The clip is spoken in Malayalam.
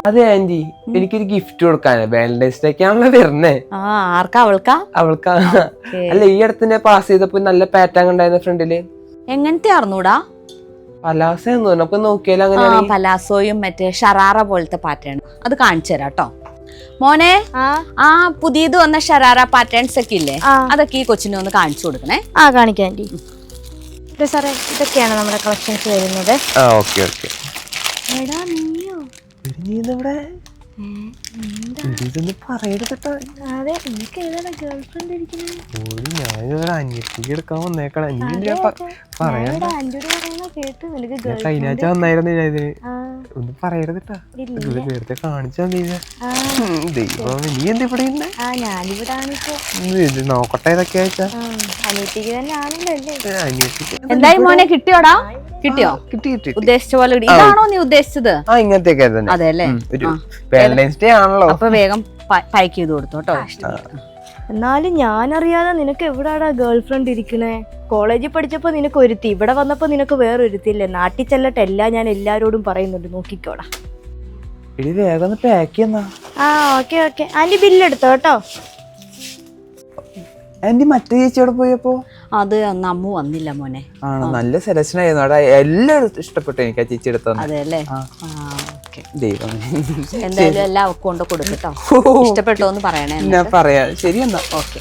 അതെ ആന്റി, എനിക്കൊരു ഗിഫ്റ്റ് കൊടുക്കാന്. വാലന്റൈൻസ് ഡേ ആണല്ലോ വരുന്നേ. ആർക്കാ? അവൾക്കാ. അല്ല, ഈ അടുത്ത് പാസ് ചെയ്തപ്പോ നല്ല പാറ്റേൺ ഉണ്ടായിരുന്ന ഫ്രണ്ടില്. എങ്ങനത്തെ അറിഞ്ഞൂടാ? പലാസോ അപ്പൊ നോക്കിയാലോ? അങ്ങനെ പലാസോയും മറ്റേ ഷറാറ പോലത്തെ പാറ്റേൺ. അത് കാണിച്ചു തരാം കേട്ടോ മോനെ. ആ പുതിയത് വന്ന ഷറാറ പാറ്റേൺസ് ഒക്കെ ഇല്ലേ, അതൊക്കെ ഈ കൊച്ചിനെ ഒന്ന് കാണിച്ചു കൊടുക്കണേ. കാണിക്കാം ആന്റി. സാറേ, ഇതൊക്കെയാണ് നമ്മുടെ കളക്ഷൻസ് വരുന്നത്. എടാ നീയോ? അതെ, എനിക്ക് ഏതാണ് ഗേൾഫ്രണ്ട് നോക്കട്ടെ. ഇതൊക്കെ അനിയത്തിക്ക് തന്നെ ആണല്ലോ അല്ലേ? എന്തായി മോനെ, കിട്ടിയോടാ? കിട്ടിയോ? ഉദ്ദേശിച്ച പോലെ. ഇതാണോ നീ ഉദ്ദേശിച്ചത്? ഇങ്ങനത്തെ അതെ അല്ലേ? ആണല്ലോ. അപ്പൊ വേഗം പാക്ക് ചെയ്ത് കൊടുത്തോട്ടോ. എന്നാലും ഞാനറിയാതെ നിനക്ക് എവിടാടാ ഗേൾഫ്രണ്ട് ഇരിക്കണേ? കോളേജിൽ പഠിച്ചപ്പോ നിനക്ക് ഒരുത്തി, ഇവിടെ വന്നപ്പോ നിനക്ക് വേറൊരുത്തില്ലേ? നാട്ടിൽ ചെല്ലട്ടെ, എല്ലാം ഞാൻ എല്ലാരോടും പറയുന്നുണ്ട്, നോക്കിക്കോടാ. വേഗം പാക്ക് ചെയ്യുന്ന. ഓക്കെ ആന്റി ബില്ല് എടുത്തോ കേട്ടോ. ആന്റി, മറ്റേ ചേച്ചിയോടെ പോയപ്പോ അത് അമ്മു വന്നില്ല മോനെ. ആണോ? നല്ല സെലക്ഷൻ ആയിരുന്നു അവിടെ. എല്ലാവരും ഇഷ്ടപ്പെട്ടു എനിക്ക് ആ ചേച്ചി എടുത്തത്. അതെ അല്ലേ? ദൈവം, എന്തായാലും എല്ലാം കൊണ്ട് കൊടുക്കട്ടോ. ഇഷ്ടപ്പെട്ടോ എന്ന് പറയണേ. ഞാൻ പറയാം. ശരി എന്നാ. ഓക്കെ.